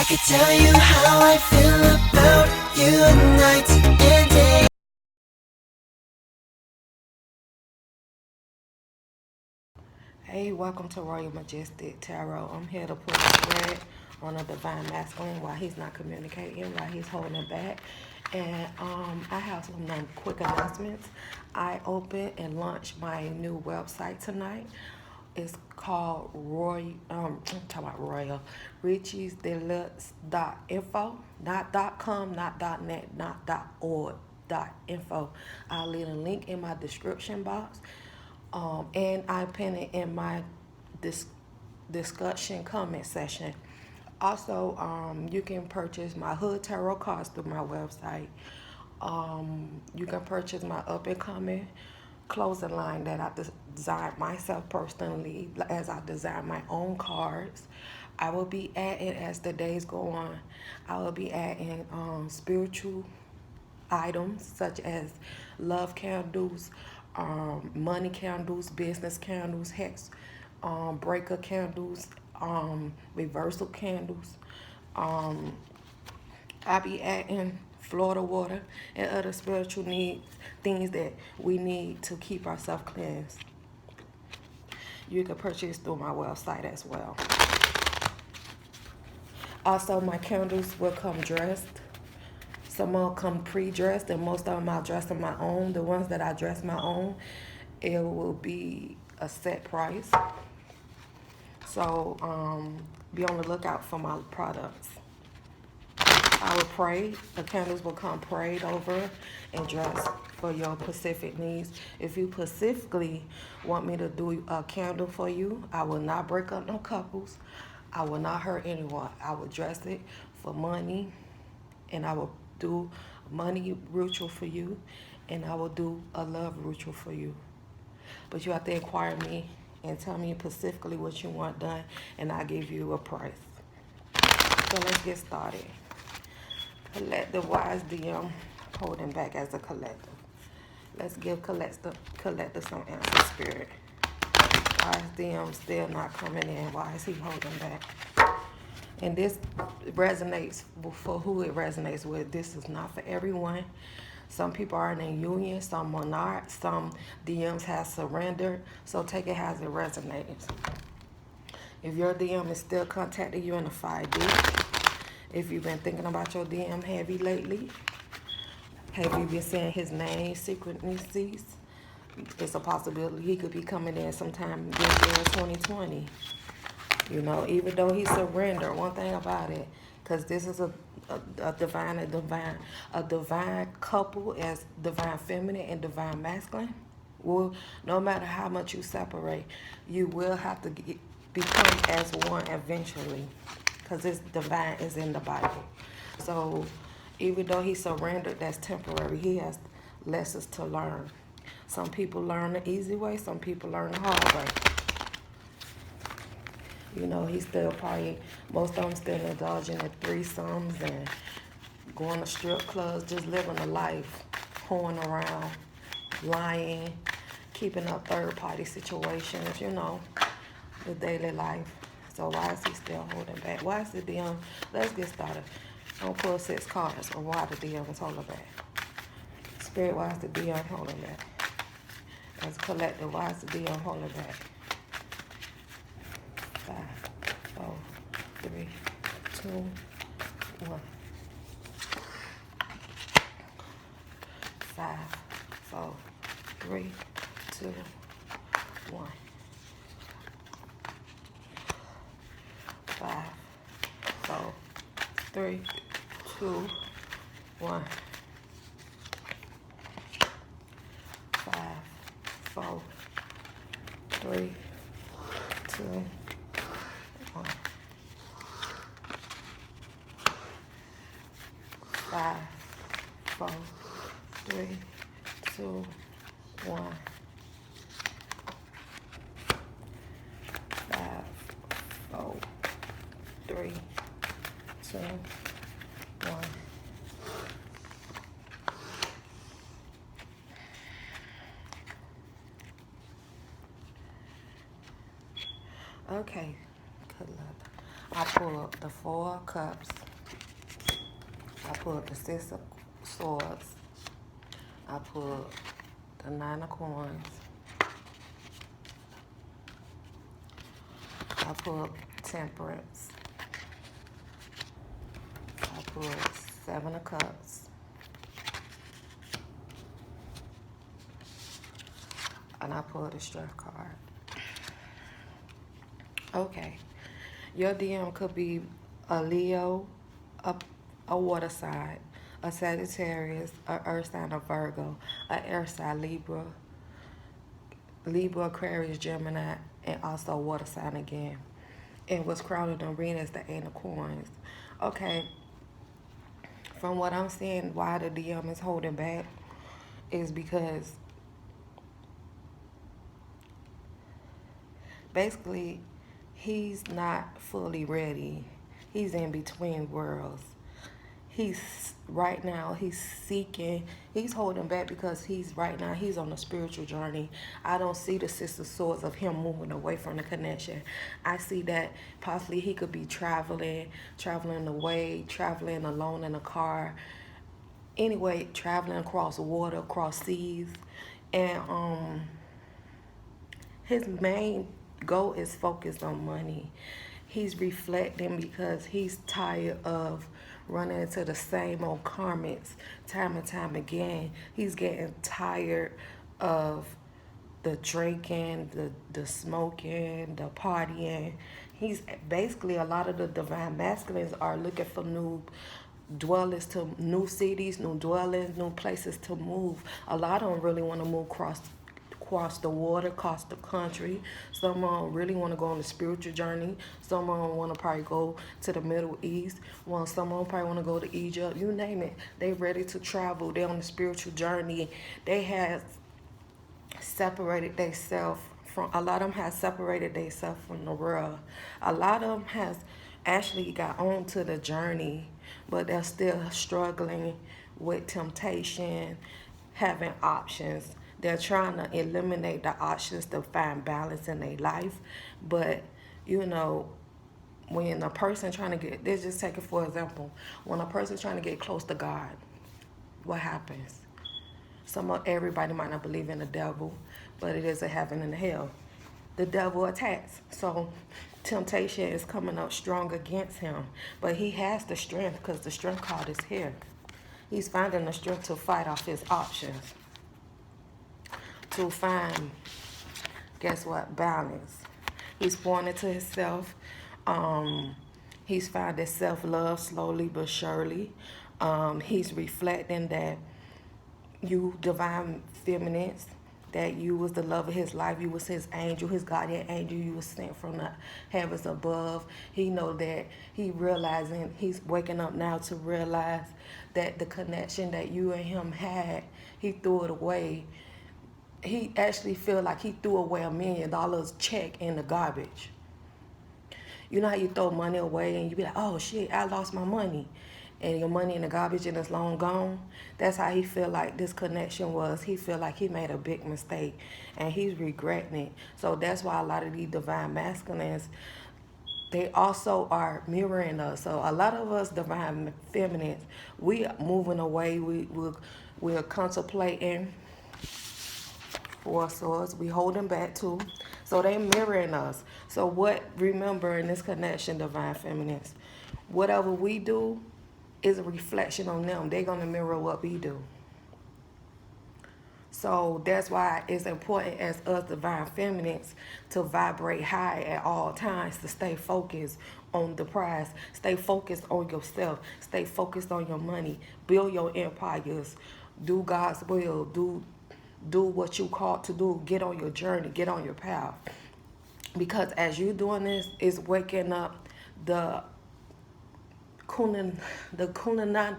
could tell you how I feel about you night and day. Hey, welcome to Royal Majestic Tarot. I'm here to put a spread on a divine masculine while he's not communicating, while he's holding back. And I have some quick announcements. I opened and launched my new website tonight. It's called I'm talking about Royal Richesse De Luxe .info, not .com, not .net, not .org, .info. I'll leave a link in my description box. And I pin it in my discussion comment section. Also, you can purchase my Hood Tarot cards through my website. You can purchase my up and coming clothing line that I designed myself personally, as I design my own cards. I will be adding, as the days go on, I will be adding spiritual items such as love candles, money candles, business candles, hex breaker candles, reversal candles. I be adding Florida water and other spiritual needs, things that we need to keep ourselves cleansed. You can purchase through my website as well. Also, my candles will come dressed. Some will come pre-dressed, and most of them I'll dress on my own. The ones that I dress my own, it will be a set price. So be on the lookout for my products. I will pray. The candles will come prayed over and dressed for your specific needs. If you specifically want me to do a candle for you, I will not break up no couples. I will not hurt anyone. I will dress it for money, and I will do a money ritual for you, and I will do a love ritual for you. But you have to inquire me and tell me specifically what you want done, and I'll give you a price. So let's get started. Collective wise DM, holding back as a collective. Let's give collective some answer, spirit. Why is DM still not coming in? Why is he holding back? And this resonates for who it resonates with. This is not for everyone. Some people are in a union, some are not. Some DMs have surrendered. So take it as it resonates. If your DM is still contacting you in a 5D, if you've been thinking about your DM heavy lately, have you been saying his name, synchronicities? It's a possibility he could be coming in sometime this year, 2020. You know, even though he surrendered, one thing about it, because this is a divine couple as divine feminine and divine masculine. Well, no matter how much you separate, you will have to become as one eventually, because this divine is in the Bible. So even though he surrendered, that's temporary. He has lessons to learn. Some people learn the easy way, some people learn the hard way. You know, he's still probably, most of them still indulging in threesomes and going to strip clubs, just living a life, hoeing around, lying, keeping up third-party situations, you know, the daily life. So why is he still holding back? Why is the DM? Let's get started. I'm gonna pull 6 cards on why the DM is holding back. Spirit, why is the DM holding back? As a collective, why is the DM holding back? 5, 4, 3, 2, 1. 5, 4, 3, 2, 1. 5, 4, 3, 2, 1. 5, 4, 3, 2, 1. 5, 4, 3, 2, 1. 5, 4, 3, 2, 1. Okay, I pulled the Four of Cups. I pulled the Six of Swords. I pulled the Nine of Coins. I pulled Temperance. I pulled Seven of Cups. And I pulled the Strength card. Okay. Your DM could be a Leo, a water sign, a Sagittarius, a earth sign, a Virgo, a air sign, Libra, Aquarius, Gemini, and also a water sign again. And what's crowded the arena is the Eight of Coins. Okay. From what I'm seeing, why the DM is holding back is because basically he's not fully ready. He's in between worlds. Right now he's seeking, he's holding back because he's on a spiritual journey. I don't see the Six of Swords of him moving away from the connection. I see that possibly he could be traveling away, traveling alone in a car, anyway, traveling across water, across seas. And his main goal is focused on money. He's reflecting because he's tired of running into the same old karmics time and time again. He's getting tired of the drinking, the smoking, the partying. He's basically, a lot of the divine masculines are looking for new dwellings, to new cities, new dwellings, new places to move. A lot of them really want to move across the water, across the country. Some really want to go on a spiritual journey. Some want to probably go to the Middle East. Some probably want to go to Egypt. You name it. They ready to travel. They're on a spiritual journey. They have separated themselves from, a lot of them have separated themselves from the world. A lot of them has actually got onto the journey, but they're still struggling with temptation, having options. They're trying to eliminate the options to find balance in their life. But, when a person trying to get, let's just take it for example, when a person's trying to get close to God, what happens? Everybody might not believe in the devil, but it is a heaven and a hell. The devil attacks. So temptation is coming up strong against him. But he has the strength because the strength card is here. He's finding the strength to fight off his options. To find, guess what, balance. He's pouring into himself. He's finding self-love slowly but surely. He's reflecting that you divine feminines, that you was the love of his life, you was his angel, his guardian angel, you was sent from the heavens above. He know that, he's waking up now to realize that the connection that you and him had, he threw it away. He actually feel like he threw away $1 million check in the garbage. You know how you throw money away and you be like, oh shit, I lost my money. And your money in the garbage and it's long gone. That's how he feel like this connection was. He feel like he made a big mistake and he's regretting it. So that's why a lot of these divine masculines, they also are mirroring us. So a lot of us divine feminines, we are moving away. We're contemplating. Four Swords, we holding back too. So they mirroring us. So remember in this connection, divine feminines, whatever we do is a reflection on them. They're going to mirror what we do. So that's why it's important as us divine feminines to vibrate high at all times, to stay focused on the prize, stay focused on yourself, stay focused on your money, build your empires, do God's will, do what you called to do, get on your journey, get on your path. Because as you doing this, it's waking up the kunanan,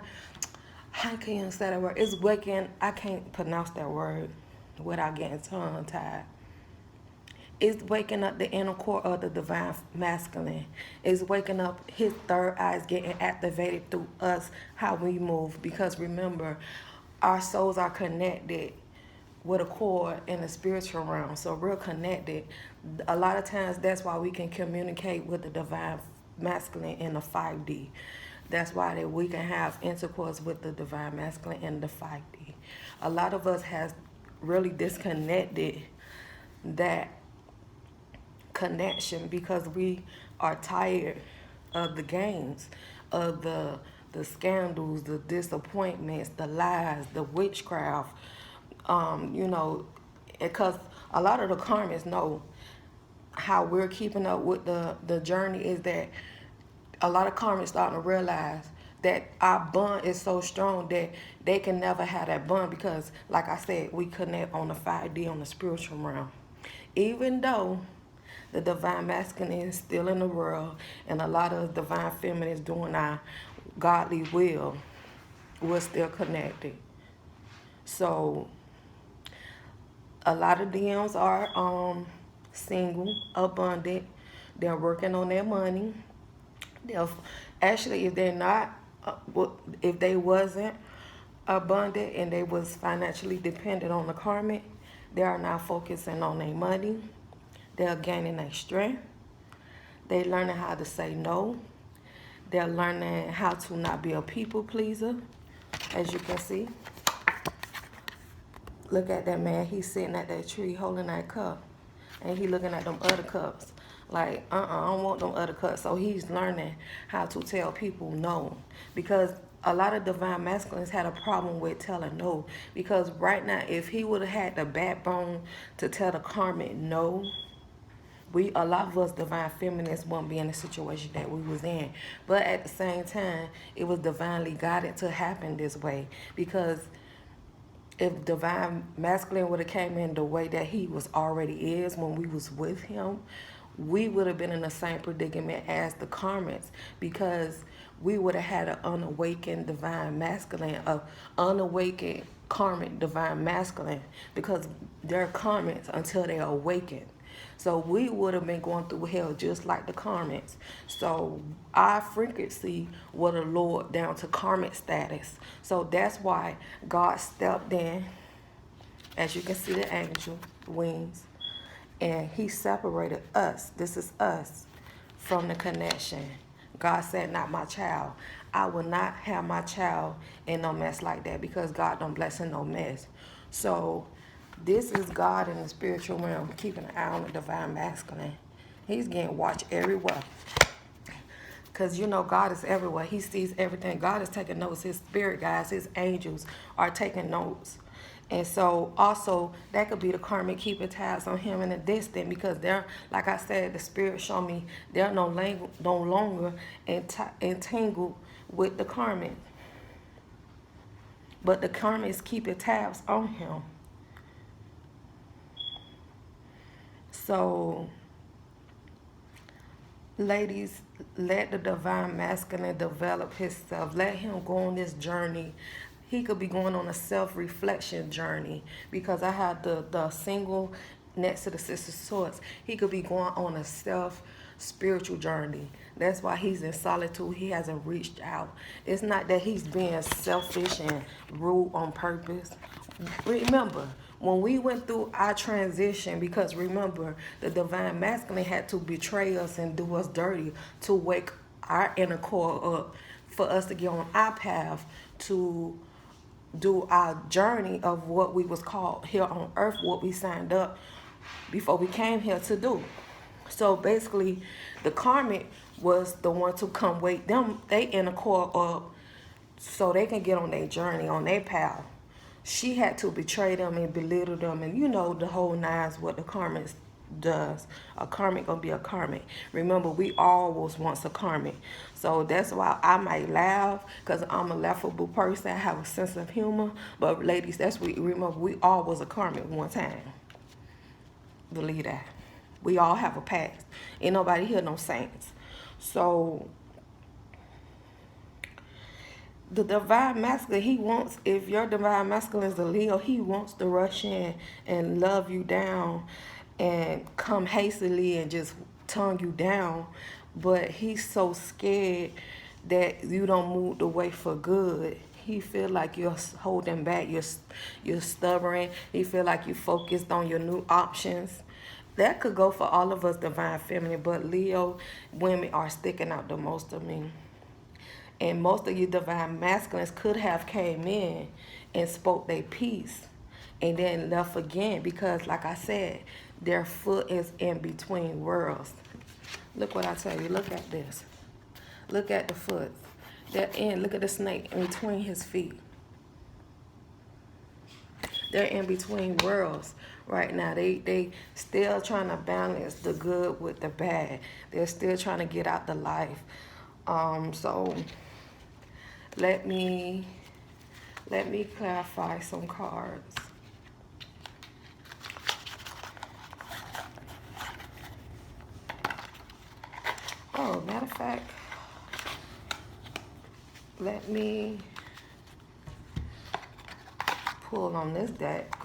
how can you say that word? It's waking, I can't pronounce that word without getting tongue tied. It's waking up the inner core of the divine masculine. It's waking up his third eye, is getting activated through us, how we move. Because remember, our souls are connected with a cord in the spiritual realm. So real connected. A lot of times that's why we can communicate with the divine masculine in the 5D. That's why that we can have intercourse with the divine masculine in the 5D. A lot of us has really disconnected that connection because we are tired of the games, of the scandals, the disappointments, the lies, the witchcraft. Because a lot of the karmics know how we're keeping up with the journey is that a lot of karmics starting to realize that our bond is so strong that they can never have that bond because, like I said, we connect on the 5D, on the spiritual realm. Even though the divine masculine is still in the world and a lot of divine feminine is doing our godly will, we're still connected. So a lot of DMs are single, abundant. They're working on their money. They're actually, if they're not, if they wasn't abundant and they was financially dependent on the karmic, they are now focusing on their money. They're gaining their strength. They're learning how to say no. They're learning how to not be a people pleaser, as you can see. Look at that man. He's sitting at that tree holding that cup. And he looking at them other cups. Like, I don't want them other cups. So he's learning how to tell people no. Because a lot of divine masculines had a problem with telling no. Because right now, if he would have had the backbone to tell the karmic no, a lot of us divine feminists won't be in the situation that we was in. But at the same time, it was divinely guided to happen this way. Because if divine masculine would have came in the way that he was already is when we was with him, we would have been in the same predicament as the karmics, because we would have had an unawakened divine masculine, an unawakened karmic divine masculine, because they're karmics until they awaken. So we would have been going through hell just like the karmics. So our frequency would have lowered down to karmic status. So that's why God stepped in, as you can see the angel wings, and he separated us. This is us from the connection. God said, not my child. I will not have my child in no mess like that, because God don't bless in no mess. So this is God in the spiritual realm, keeping an eye on the divine masculine. He's getting watched everywhere. Because, God is everywhere. He sees everything. God is taking notes. His spirit guides, his angels are taking notes. And so, also, that could be the karmic keeping tabs on him in the distant, because they're, like I said, the spirit showed me they're no longer entangled with the karmic. But the karmic is keeping tabs on him. So, ladies, let the divine masculine develop himself. Let him go on this journey. He could be going on a self-reflection journey, because I have the single next to the Six of Swords. He could be going on a spiritual journey. That's why he's in solitude. He hasn't reached out. It's not that he's being selfish and rude on purpose. Remember, when we went through our transition, because remember, the divine masculine had to betray us and do us dirty to wake our inner core up for us to get on our path to do our journey of what we was called here on earth, what we signed up before we came here to do. So basically, the karmic was the one to come wake them, they inner core up, so they can get on their journey, on their path. She had to betray them and belittle them, and the whole nines, what the karmic does. A karmic gonna be a karmic. Remember, we all was once a karmic. So that's why I might laugh, because I'm a laughable person. I have a sense of humor. But ladies, remember, we all was a karmic one time. Believe that. We all have a past. Ain't nobody here no saints. So the divine masculine, he wants, if your divine masculine is a Leo, he wants to rush in and love you down and come hastily and just tongue you down. But he's so scared that you don't move the way for good. He feel like you're holding back, you're stubborn. He feel like you focused on your new options. That could go for all of us divine feminine, but Leo women are sticking out the most of me. And most of you divine masculines could have came in and spoke their piece and then left again because, like I said, their foot is in between worlds. Look what I tell you. Look at this. Look at the foot. That end. Look at the snake in between his feet. They're in between worlds right now. They still trying to balance the good with the bad. They're still trying to get out the life. So let me clarify some cards. Oh, matter of fact, let me pull on this deck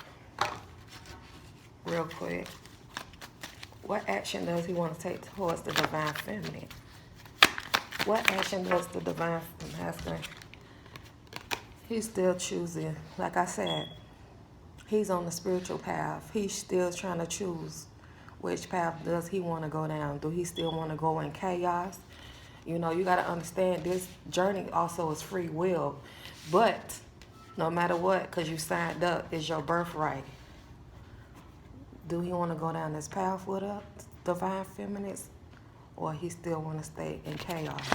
real quick. What action does he want to take towards the divine feminine? What action does the divine masculine? He's still choosing. Like I said, he's on the spiritual path. He's still trying to choose which path does he want to go down. Do he still want to go in chaos? You know, you got to understand this journey also is free will. But no matter what, because you signed up, it's your birthright. Do he want to go down this path with us, divine feminists, or he still want to stay in chaos?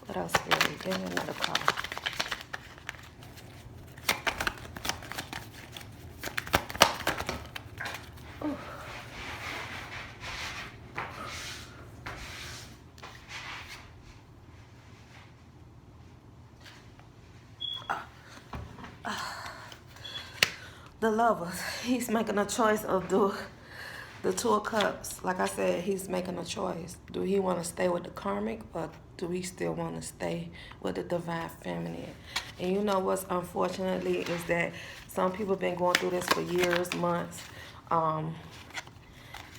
What else, Spirit? Give me another card. The Lovers. He's making a choice of the Two of Cups. Like I said, he's making a choice. Do he want to stay with the karmic, or do he still want to stay with the divine feminine? And you know what's unfortunately is that some people been going through this for years, months.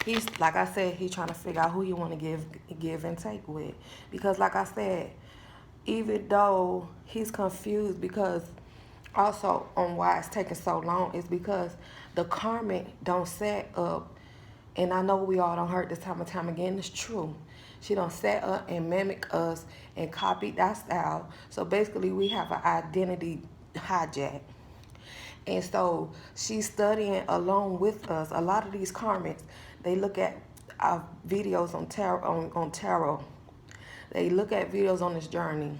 He's, like I said, he's trying to figure out who he want to give and take with. Because like I said, even though he's confused, because also on why it's taking so long is because the karmic don't set up, and I know we all don't heard this time and time again, it's true. She don't set up and mimic us and copy that style. So basically we have an identity hijack. And so she's studying along with us. A lot of these karmics, they look at our videos on tarot. They look at videos on this journey.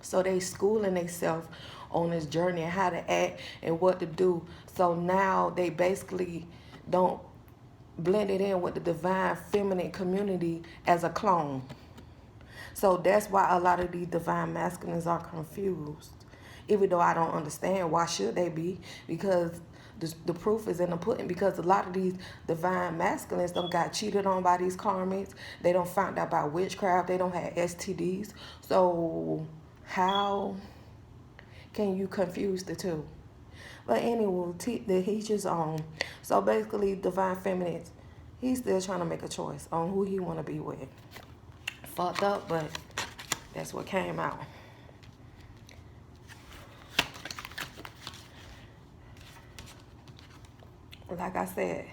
So they schooling themselves on this journey and how to act and what to do. So now they basically don't blend it in with the divine feminine community as a clone. So that's why a lot of these divine masculines are confused. Even though I don't understand why should they be, because the proof is in the pudding. Because a lot of these divine masculines don't got cheated on by these karmics. They don't find out about witchcraft. They don't have STDs. So how can you confuse the two? But anyway, he's just on. So basically, divine feminine, he's still trying to make a choice on who he want to be with. Fucked up, but that's what came out. Like I said,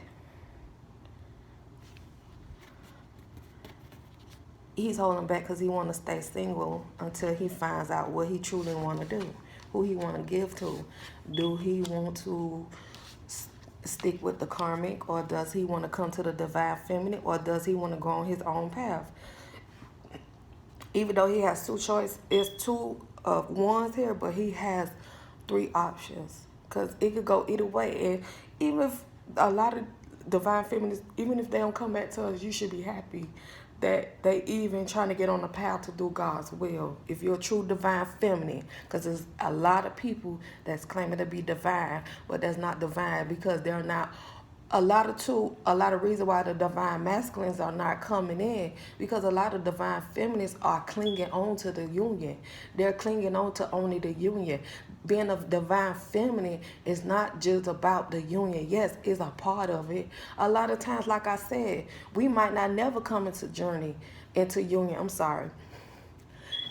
he's holding back because he want to stay single until he finds out what he truly want to do, who he want to give to. Do he want to stick with the karmic, or does he want to come to the divine feminine, or does he want to go on his own path? Even though he has two choices, it's two of ones here, but he has three options because it could go either way. And even if a lot of divine feminists, even if they don't come back to us, you should be happy that they even trying to get on the path to do God's will. If you're a true divine feminine, because there's a lot of people that's claiming to be divine, but that's not divine because they're not. A lot of reason why the divine masculines are not coming in, because a lot of divine feminists are clinging on to the union. They're clinging on to only the union. Being a divine feminine is not just about the union. Yes, it's a part of it. A lot of times, like I said, we might not never come into union. I'm sorry.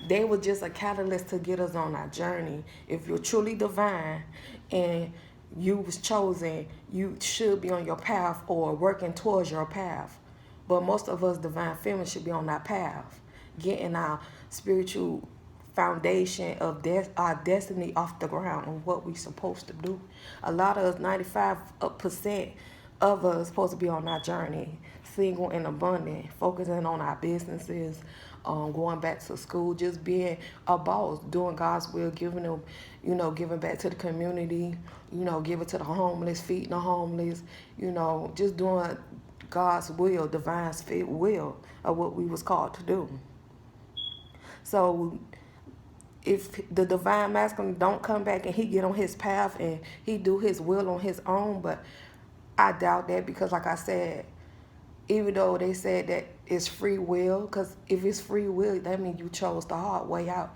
They were just a catalyst to get us on our journey. If you're truly divine and you was chosen, you should be on your path or working towards your path. But most of us divine feminine should be on that path, getting our spiritual foundation of our destiny off the ground and what we supposed to do. A lot of us, 95% of us, supposed to be on our journey, single and abundant, focusing on our businesses, going back to school, just being a boss, doing God's will, giving them, giving back to the community, giving to the homeless, feeding the homeless, just doing God's will, divine fit will of what we was called to do. So if the divine masculine don't come back and he get on his path and he do his will on his own, but I doubt that, because like I said, even though they said that it's free will, because if it's free will, that means you chose the hard way out.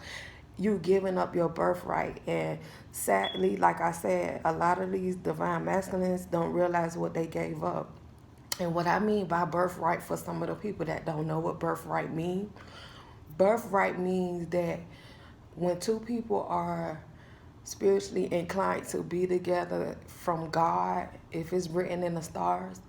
You giving up your birthright. And sadly, like I said, a lot of these divine masculines don't realize what they gave up. And what I mean by birthright, for some of the people that don't know what birthright means that when two people are spiritually inclined to be together from God, if it's written in the stars,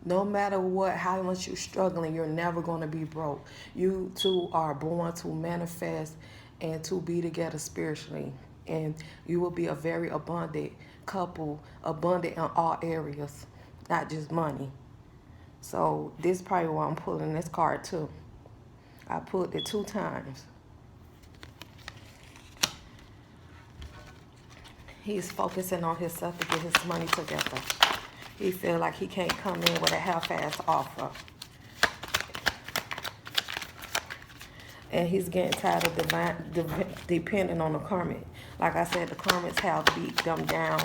no matter what, how much you're struggling, you're never going to be broke. You two are born to manifest and to be together spiritually. And you will be a very abundant couple, abundant in all areas, not just money. So this is probably why I'm pulling this card too. I pulled it 2 times. He's focusing on himself to get his money together. He feel like he can't come in with a half-ass offer. And he's getting tired of depending on the karmic. Like I said, the karmics have beat them down,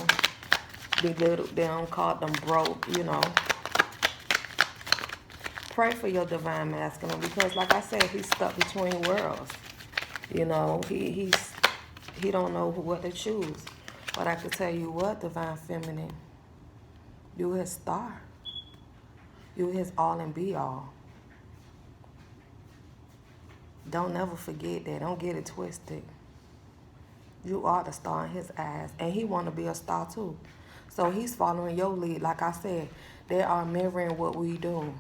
belittled them, called them broke, Pray for your divine masculine, because like I said, he's stuck between worlds. He don't know what to choose. But I can tell you what, divine feminine, you his star. You his all and be all. Don't never forget that. Don't get it twisted. You are the star in his eyes. And he want to be a star too. So he's following your lead. Like I said, they are mirroring what we do.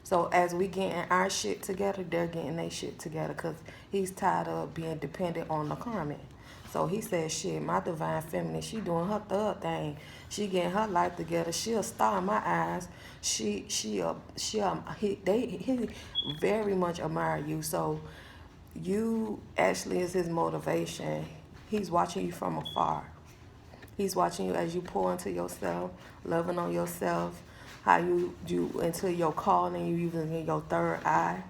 So as we getting our shit together, they're getting their shit together, because he's tired of being dependent on the karmic. So he said, shit, my divine feminine, she doing her third thing. She getting her life together. She a star in my eyes. He very much admire you. So you actually is his motivation. He's watching you from afar. He's watching you as you pour into yourself, loving on yourself, how you into your calling, you even in your third eye.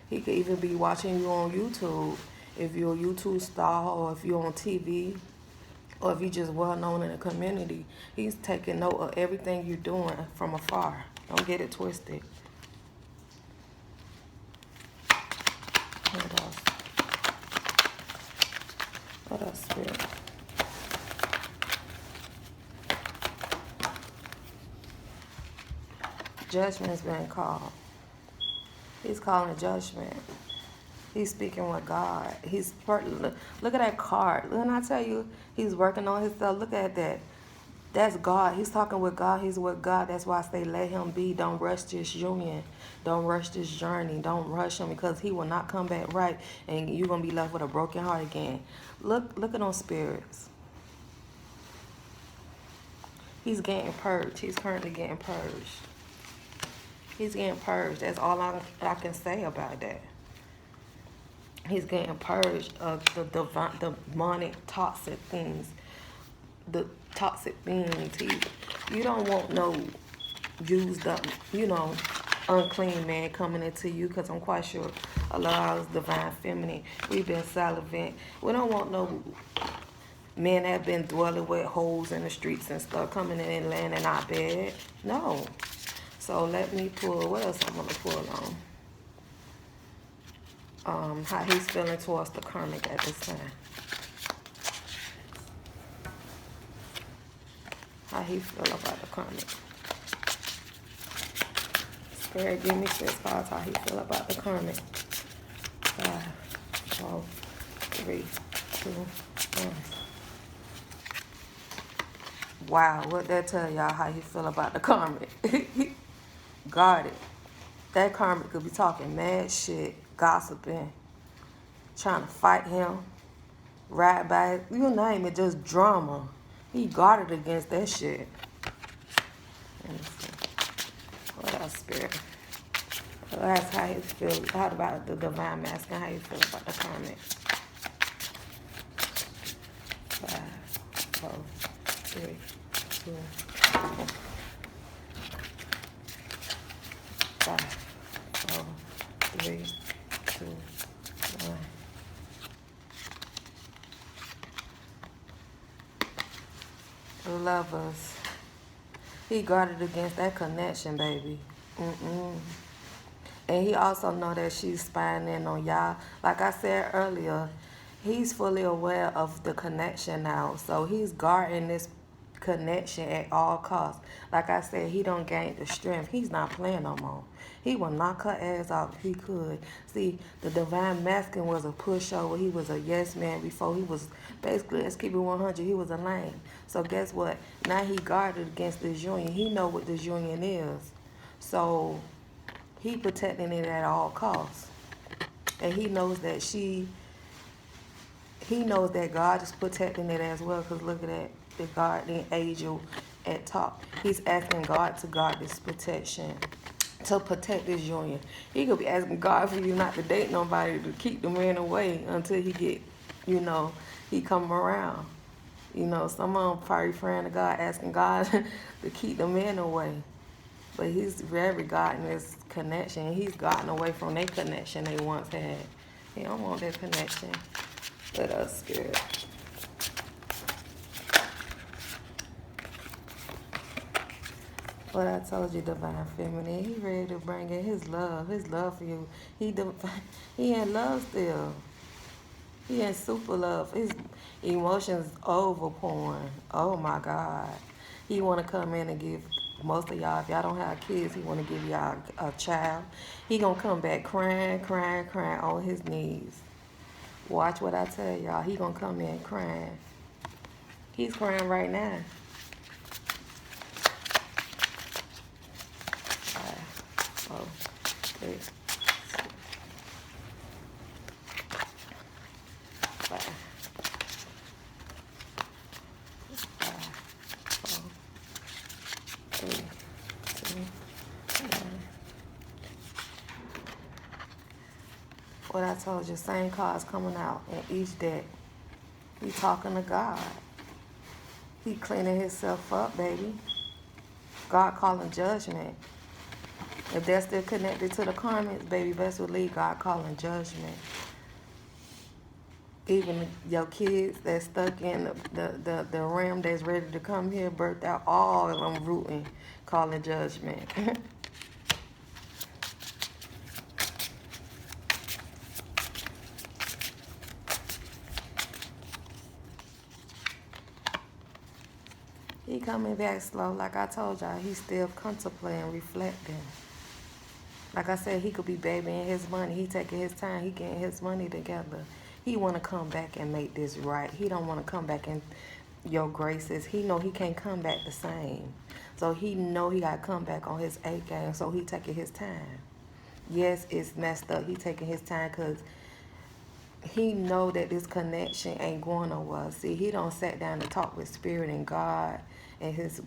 He could even be watching you on YouTube. If you're a YouTube star, or if you're on TV, or if you're just well known in the community, he's taking note of everything you're doing from afar. Don't get it twisted. What else? What else, Spirit? Judgment's been called. He's calling a judgment. He's speaking with God. Look at that card. When I tell you, he's working on himself. Look at that. That's God. He's talking with God. He's with God. That's why I say let him be. Don't rush this union. Don't rush this journey. Don't rush him, because he will not come back right, and you're going to be left with a broken heart again. Look at those spirits. He's getting purged. He's currently getting purged. He's getting purged. That's all I can say about that. He's getting purged of the demonic, toxic things. The toxic beings. You don't want no used up, unclean man coming into you, because I'm quite sure a lot of us divine feminine, we've been celibate. We don't want no men that have been dwelling with holes in the streets and stuff coming in and laying in our bed. No. So let me pull, what else I'm going to pull on? How he's feeling towards the karmic at this time. How he feel about the karmic. Spirit, give me 6 cards, how he feel about the karmic. 5, 4, 3, 2, 1. Wow, what that tell y'all how he feel about the karmic? Guard it. That karmic could be talking mad shit, gossiping, trying to fight him, ride by it. You name it, just drama. He guarded against that shit. Let me see. What else, spirit? Well, that's how you feel. How about the divine masculine? How you feel about the karmic? 5, 4, 3, 2, 1. 5, 4, 3, 2, 1. The lovers. He guarded against that connection, baby. And he also know that she's spying in on y'all. Like I said earlier, he's fully aware of the connection now. So he's guarding this connection at all costs. Like I said, he don't gain the strength. He's not playing no more. He will knock her ass out if he could. See, the divine masculine was a pushover. He was a yes man before. He was basically, let's keep it 100, he was a lame. So guess what? Now he guarded against this union. He know what this union is. So he protecting it at all costs. And he knows that he knows that God is protecting it as well. Because look at that, the guardian angel at top. He's asking God to guard this protection, to protect this union. He could be asking God for you not to date nobody, to keep the man away until he get, he come around. Some of them probably praying to God, asking God to keep the men away. But he's very guarding this connection. He's gotten away from their connection they once had. He don't want that connection with us, spirit. But I told you, divine feminine, he ready to bring in his love for you. He in love still. He in super love. His emotions overpouring. Oh my God. He want to come in and give most of y'all, if y'all don't have kids, he want to give y'all a child. He going to come back crying on his knees. Watch what I tell y'all. He going to come in crying. He's crying right now. 5, 4, 3, 2, 5, 4, 3, 2, 1. What I told you, same cards coming out in each deck. He talking to God. He cleaning himself up, baby. God calling judgment. If they're still connected to the karmics, baby, best believe God calling judgment. Even your kids that's stuck in the realm that's ready to come here, birthed out, all of them rooting, calling judgment. He coming back slow. Like I told y'all, he's still contemplating, reflecting. Like I said, he could be babying his money. He taking his time. He getting his money together. He want to come back and make this right. He don't want to come back in your graces. He know he can't come back the same. So he know he got to come back on his A game. So he taking his time. Yes, it's messed up. He taking his time because he know that this connection ain't going nowhere. See, he don't sat down to talk with spirit and God and his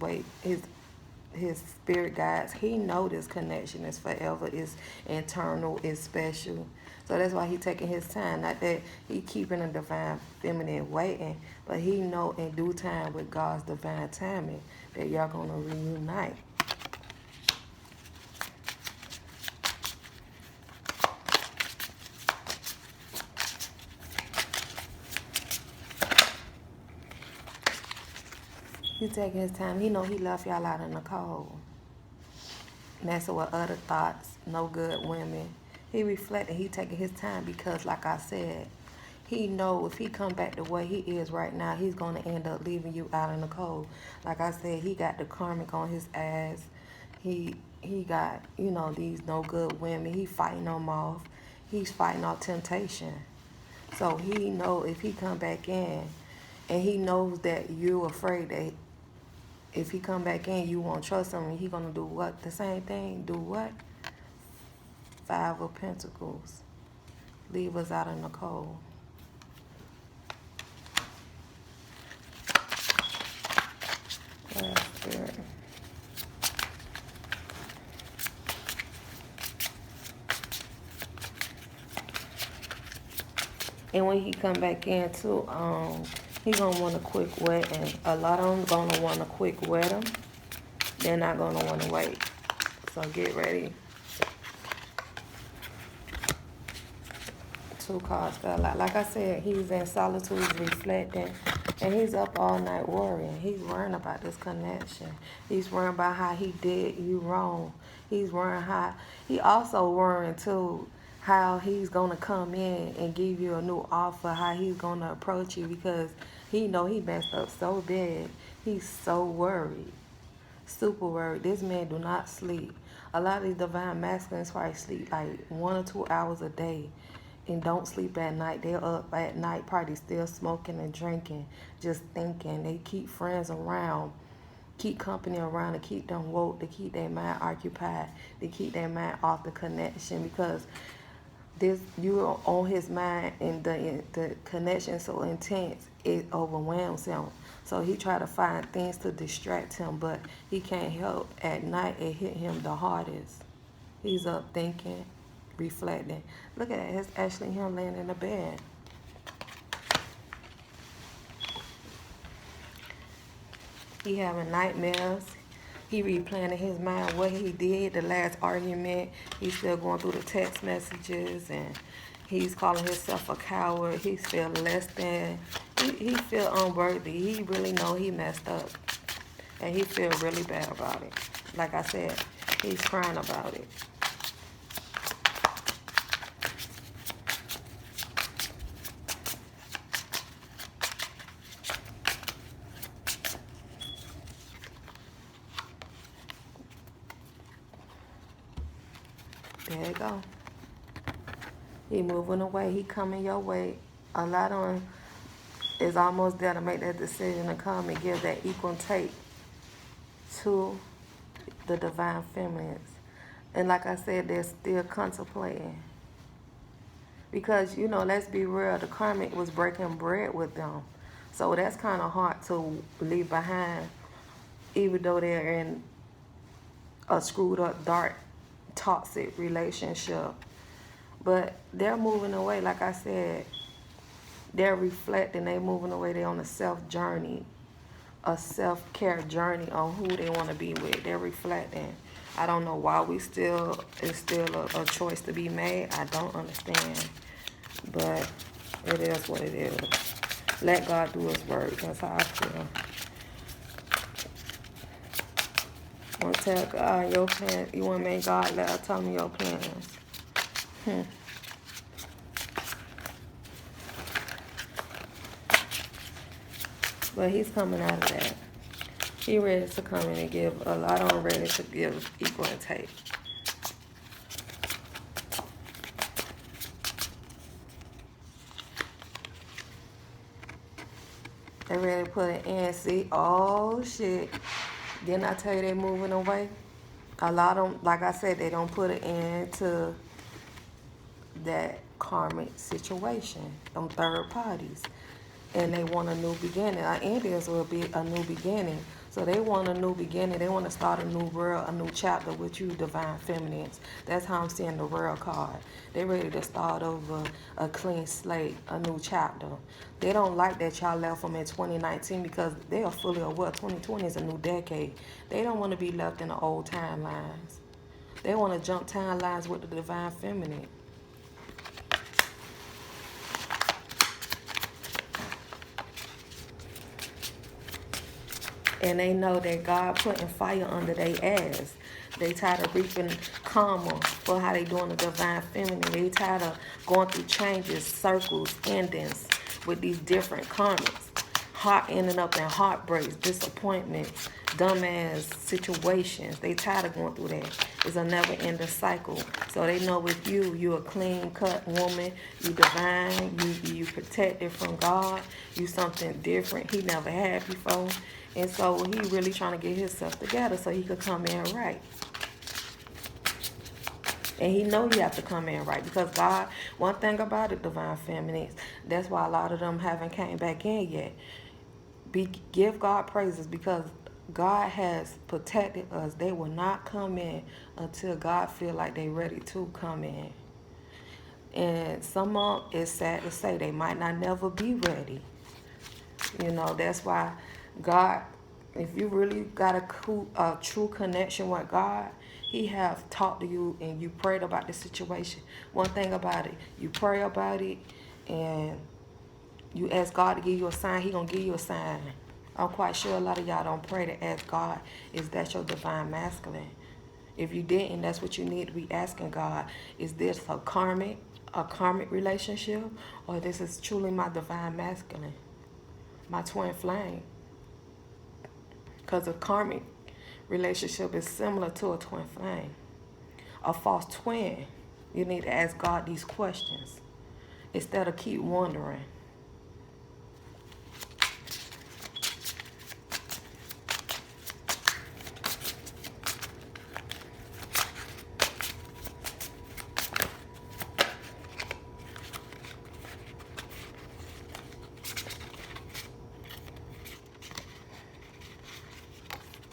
spirit guides. He know this connection is forever, is internal, is special. So that's why he taking his time. Not that he keeping a divine feminine waiting, but he know in due time with God's divine timing that y'all gonna reunite. He taking his time. He know he left y'all out in the cold. Messing with other thoughts, no good women. He reflecting, he taking his time because, like I said, he know if he come back the way he is right now, he's going to end up leaving you out in the cold. Like I said, he got the karmic on his ass. He got, these no good women. He fighting them off. He's fighting off temptation. So he know if he come back in and he knows that you're afraid that If he come back in, you won't trust him, and he gonna do what? The same thing. Do what? Five of Pentacles. Leave us out in the cold. That's good. And when he come back in too, he gonna want a quick wet, and a lot of them gonna want a quick wet him. They're not gonna want to wait. So get ready. Two cards fell out. Like I said, he's in solitude, he's reflecting, and he's up all night worrying. He's worrying about this connection. He's worrying about how he did you wrong. He's worrying how, he also worrying too, how he's gonna come in and give you a new offer, how he's gonna approach you, because he know he messed up so bad. He's so worried, super worried. This man do not sleep. A lot of these divine masculines probably sleep like 1 or 2 hours a day and don't sleep at night. They're up at night, probably still smoking and drinking, just thinking. They keep friends around, keep company around to keep them woke, to keep their mind occupied, to keep their mind off the connection, because this, you're on his mind, and the connection so intense it overwhelms him. So he try to find things to distract him, but he can't help. At night it hit him the hardest. He's up thinking, reflecting. Look at that. It's actually him laying in the bed. He having nightmares. He replaying in his mind what he did, the last argument. He's still going through the text messages, and he's calling himself a coward. He feel less than. He feel unworthy. He really know he messed up, and he feel really bad about it. Like I said, he's crying about it. There you go. He moving away. He coming your way. A lot of them is almost there to make that decision to come and give that equal take to the divine feminines. And like I said, they're still contemplating. Because, you know, let's be real, the karmic was breaking bread with them. So that's kind of hard to leave behind, even though they're in a screwed up, dark, toxic relationship. But they're moving away. Like I said, they're reflecting. They're moving away. They're on a self journey, a self-care journey on who they want to be with. They're reflecting. I don't know why it's still a choice to be made. I don't understand, but it is what it is. Let God do his work. That's how I feel. You want to tell God your plans? You want to make God tell me your plans? But he's coming out of that. He ready to come in and give. A lot of them ready to give equal and take. They ready to put an end. See, oh shit. Didn't I tell you they moving away? A lot of them, like I said, they don't put an end to that karmic situation, them third parties. And they want a new beginning. Our Indians will be a new beginning. So they want a new beginning. They want to start a new world, a new chapter with you, divine feminines. That's how I'm seeing the world card. They ready to start over, a clean slate, a new chapter. They don't like that y'all left them in 2019 because they are fully aware 2020 is a new decade. They don't want to be left in the old timelines. They want to jump timelines with the divine feminine. And they know that God putting fire under their ass. They tired of reaping karma for how they doing the divine feminine. They tired of going through changes, circles, endings with these different karmas. Heart ending up in heartbreaks, disappointments, dumbass situations. They tired of going through that. It's a never-ending cycle. So they know with you a clean-cut woman. You divine. You protected from God. You something different he never had before. And so he really trying to get himself together so he could come in right. And he know you have to come in right because God, one thing about it, divine feminines, that's why a lot of them haven't came back in yet. Give God praises because God has protected us. They will not come in until God feel like they ready to come in. And some of them, it's sad to say, they might not never be ready. You know, that's why God, if you really got a true connection with God, he have talked to you and you prayed about the situation. One thing about it, you pray about it and you ask God to give you a sign, he gonna give you a sign. I'm quite sure a lot of y'all don't pray to ask God, is that your divine masculine? If you didn't, that's what you need to be asking God. Is this a karmic relationship, or this is truly my divine masculine, my twin flame? Because a karmic relationship is similar to a twin flame. A false twin, you need to ask God these questions instead of keep wondering.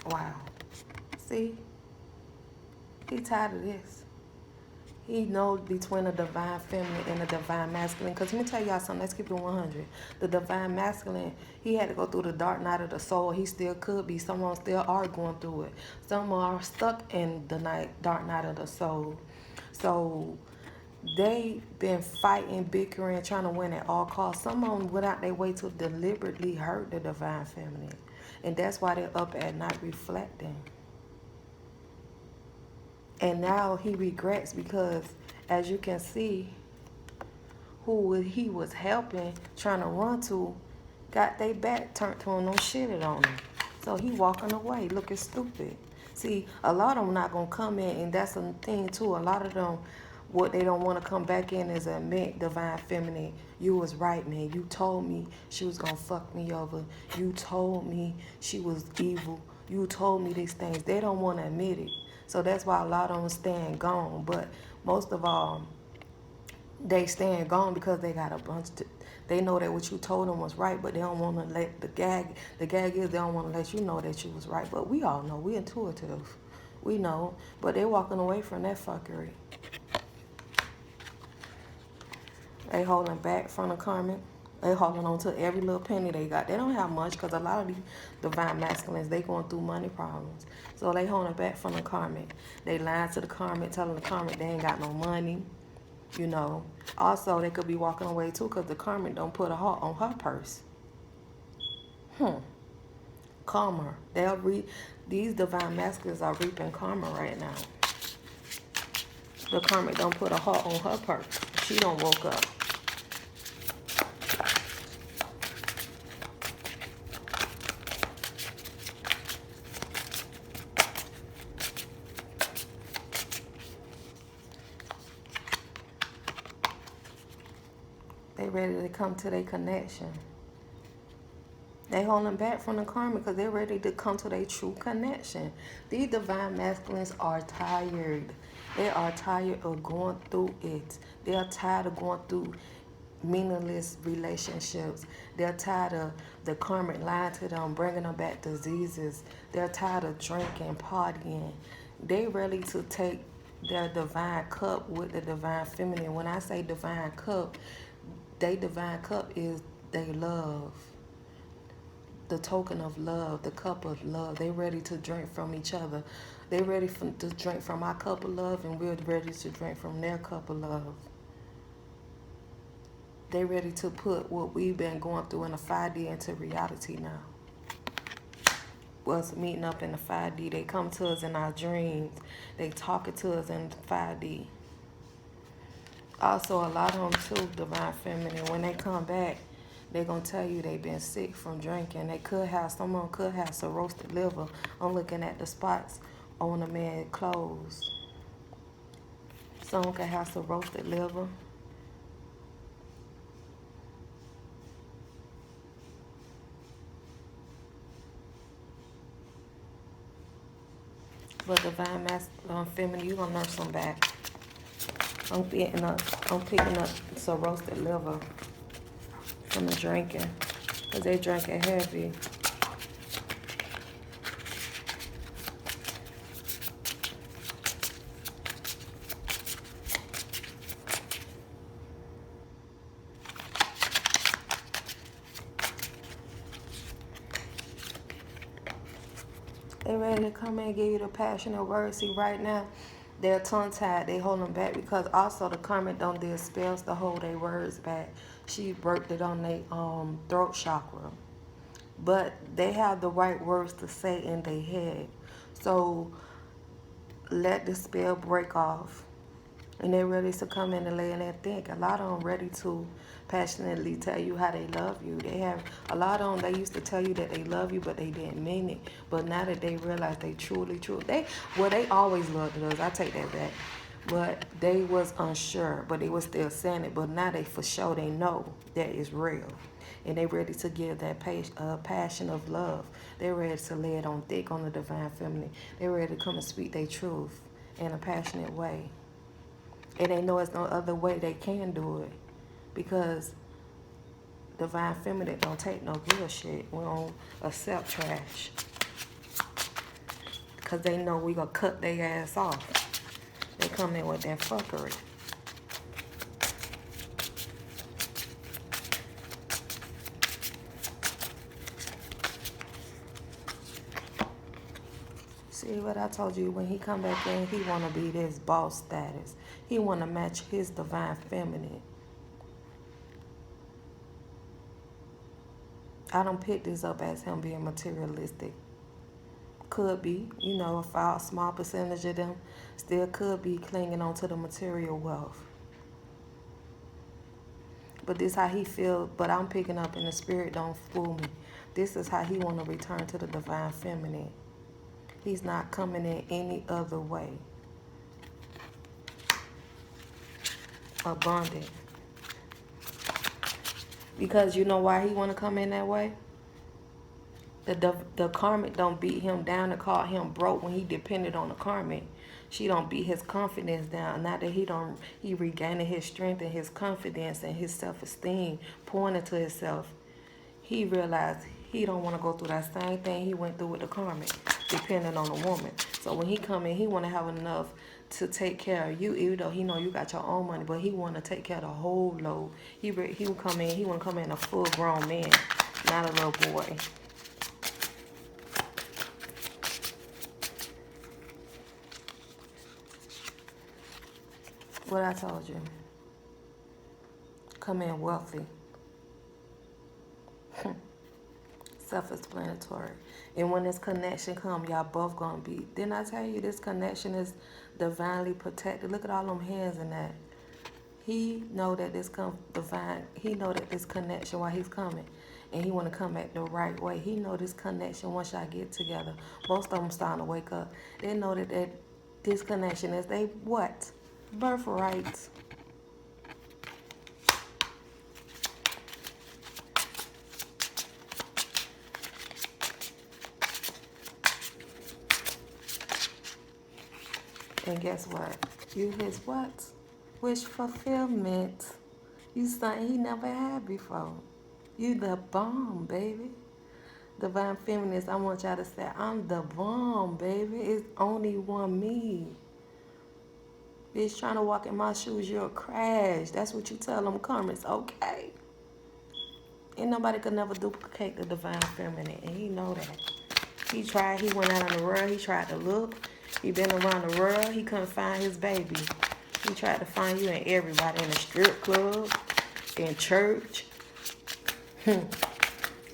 Wow. See? He tired of this. He knows between the divine feminine and the divine masculine. Because let me tell y'all something. Let's keep it 100. The divine masculine, he had to go through the dark night of the soul. He still could be. Some of them still are going through it. Some are stuck in the dark night of the soul. So they been fighting, bickering, trying to win at all costs. Some of them went out their way to deliberately hurt the divine feminine. And that's why they're up at night reflecting. And now he regrets because, as you can see, who he was helping, trying to run to, got their back turned to him and shitted on him. So he walking away looking stupid. See, a lot of them not going to come in, and that's the thing too. A lot of them, what they don't want to come back in is admit, divine feminine, you was right, man. You told me she was going to fuck me over. You told me she was evil. You told me these things. They don't want to admit it. So that's why a lot of them stand gone. But most of all, they stand gone because they got a bunch of, they know that what you told them was right, but they don't want to let the gag is they don't want to let you know that you was right. But we all know, we intuitive. We know, but they walking away from that fuckery. They holding back from the karmic. They holding on to every little penny they got. They don't have much because a lot of these divine masculines, they going through money problems. So they holding back from the karmic. They lying to the karmic, telling the karmic they ain't got no money. You know. Also, they could be walking away too because the karmic don't put a heart on her purse. Karma. These divine masculines are reaping karma right now. The karmic don't put a heart on her purse. She don't woke up. They ready to come to their connection. They holding back from the karma because they're ready to come to their true connection. These divine masculines are tired. They are tired of going through it. They are tired of going through meaningless relationships. They're tired of the karmic lying to them, bringing them back diseases. They're tired of drinking, partying. They ready to take their divine cup with the divine feminine. When I say divine cup, they divine cup is they love. The token of love, the cup of love. They ready to drink from each other. They ready to drink from our cup of love, and we're ready to drink from their cup of love. They ready to put what we've been going through in the 5D into reality now. Us meeting up in the 5D. They come to us in our dreams. They talking to us in 5D. Also, a lot of them too, divine feminine, when they come back, They're going to tell you they've been sick from drinking. Someone could have some roasted liver. I'm looking at the spots on the man's clothes. Someone could have some roasted liver. But divine feminine, you're going to nurse them back. I'm picking up some roasted liver from the drinking. Because they drinking heavy. They ready to come in and give you the passionate words. See, right now, they're tongue-tied. They hold them back because also the karmic don't did spells to hold their words back. She worked it on their throat chakra. But they have the right words to say in their head. So let the spell break off. And they're ready to come in and lay in and think. A lot of them ready to passionately tell you how they love you. They have a lot of them. They used to tell you that they love you, but they didn't mean it. But now that they realize they truly, they always loved us. I take that back. But they was unsure, but they was still saying it. But now they for sure they know that it's real, and they ready to give that passion of love. They're ready to lay it on thick on the divine feminine. They're ready to come and speak their truth in a passionate way. And they know there's no other way they can do it. Because divine feminine don't take no bullshit. We don't accept trash. Because they know we gonna cut their ass off. They come in with that fuckery. See what I told you? When he come back in, he want to be this boss status. He want to match his divine feminine. I don't pick this up as him being materialistic. Could be, a small percentage of them still could be clinging on to the material wealth. But this how he feel, but I'm picking up in the spirit, don't fool me. This is how he want to return to the divine feminine. He's not coming in any other way. Abundant. Because you know why he want to come in that way? The karmic don't beat him down and call him broke when he depended on the karmic. She don't beat his confidence down. Not that he regaining his strength and his confidence and his self-esteem, pointing to himself. He realized he don't want to go through that same thing he went through with the karmic, depending on a woman. So when he come in, he want to have enough to take care of you, even though he know you got your own money, but he want to take care of the whole load. He want to come in a full-grown man, not a little boy. What I told you. Come in wealthy. Self-explanatory. And when this connection come, y'all both gonna be. Didn't I tell you this connection is divinely protected? Look at all them hands in that. He know that this divine. He know that this connection while he's coming, and he want to come back the right way. He know this connection once y'all get together. Most of them starting to wake up. They know that this connection is they what? Birthright. And guess what? You his what? Wish fulfillment. You something he never had before. You the bomb, baby. Divine feminist, I want y'all to say, I'm the bomb, baby. It's only one me. Bitch, trying to walk in my shoes, you'll crash. That's what you tell them karmics, okay? Ain't nobody could never duplicate the divine feminine, and he know that. He went out on the world, he tried to look. He been around the world, he couldn't find his baby. He tried to find you and everybody in the strip club, in church.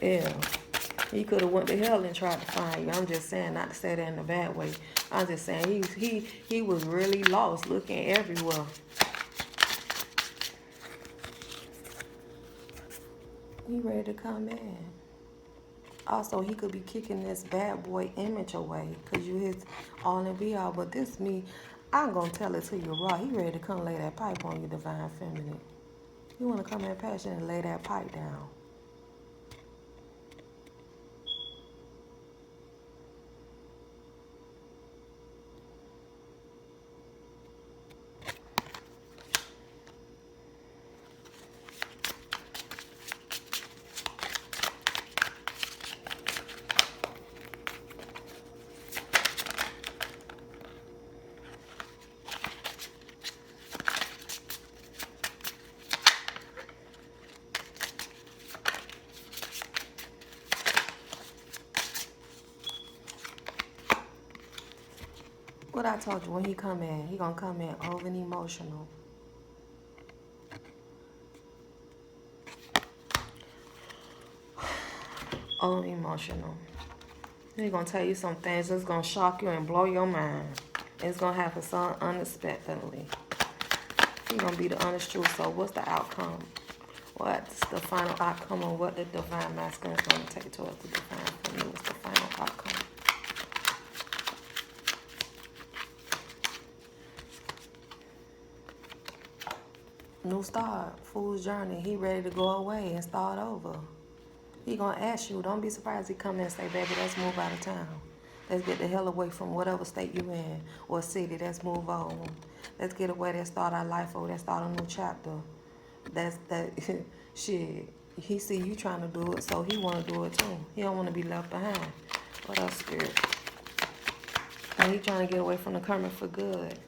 Yeah. He could have went to hell and tried to find you. I'm just saying, not to say that in a bad way. I'm just saying he was really lost, looking everywhere. He ready to come in. Also, he could be kicking this bad boy image away because you his all and be all. But this me, I'm going to tell it to you raw. He ready to come lay that pipe on you, divine feminine. You want to come in passion and lay that pipe down. What I told you, when he come in, he gonna come in over and emotional. Over emotional. He gonna tell you some things that's gonna shock you and blow your mind. It's gonna happen so unexpectedly. He gonna be the honest truth. So what's the outcome? What's the final outcome of what the divine masculine is gonna take towards the divine feminine? What's the final outcome? New start, fool's journey. He ready to go away and start over. He gonna ask you. Don't be surprised he come in and say, baby, let's move out of town. Let's get the hell away from whatever state you in or city. Let's move on. Let's get away. Let's start our life over. Let's start a new chapter. That's that shit. He see you trying to do it, so he wanna do it too. He don't wanna be left behind. What else, spirit? And he trying to get away from the coming for good.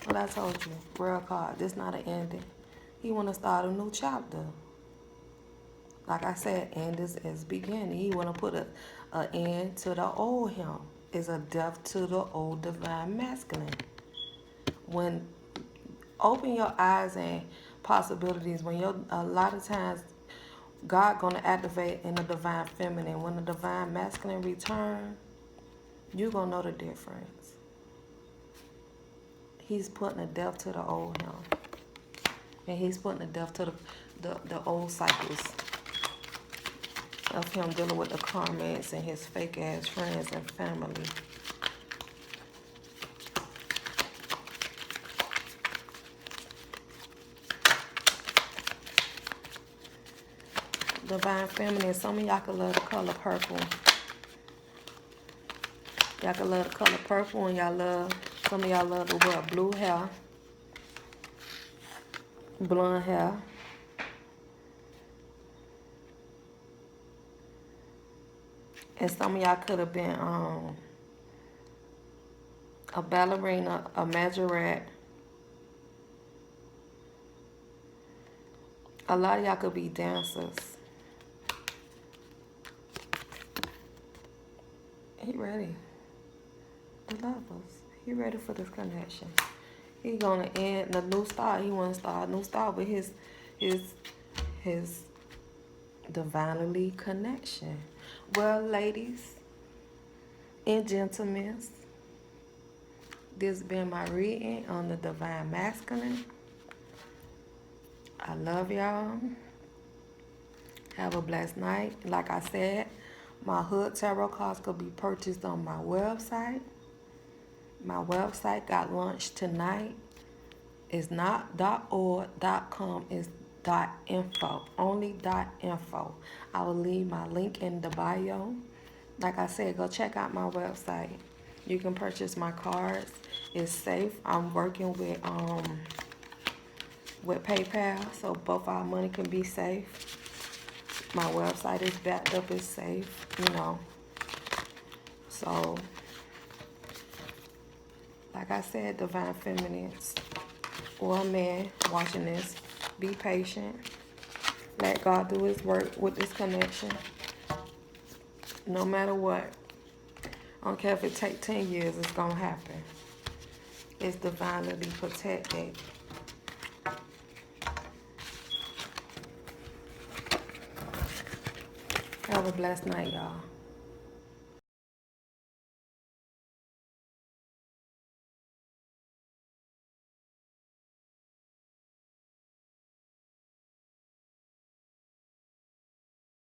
What I told you, real card, this not an ending. He want to start a new chapter. Like I said, end is beginning. He want to put a end to the old him. It's a death to the old divine masculine. When open your eyes and possibilities, when a lot of times God gonna activate in the divine feminine. When the divine masculine return, you gonna know the difference. He's putting a death to the old him. And he's putting a death to the old cycles of him dealing with the karmas and his fake ass friends and family. Divine feminine, some of y'all could love the color purple. Y'all could love the color purple and some of y'all love to wear blue hair, blonde hair. And some of y'all could have been a ballerina, a majorette. A lot of y'all could be dancers. He ready. The lovers. He ready for this connection. He gonna end the new start. He wanna start a new start with his divinely connection. Well, ladies and gentlemen, this been my reading on the divine masculine. I love y'all. Have a blessed night. Like I said, my hood tarot cards could be purchased on my website. My website got launched tonight. It's not .org, .com, it's .info. Only .info. I will leave my link in the bio. Like I said, go check out my website. You can purchase my cards. It's safe. I'm working with PayPal, so both our money can be safe. My website is backed up, it's safe, you know. So, like I said, divine feminines or a man watching this, be patient. Let God do his work with this connection. No matter what. I don't care if it takes 10 years, it's going to happen. It's divinely protected. Have a blessed night, y'all.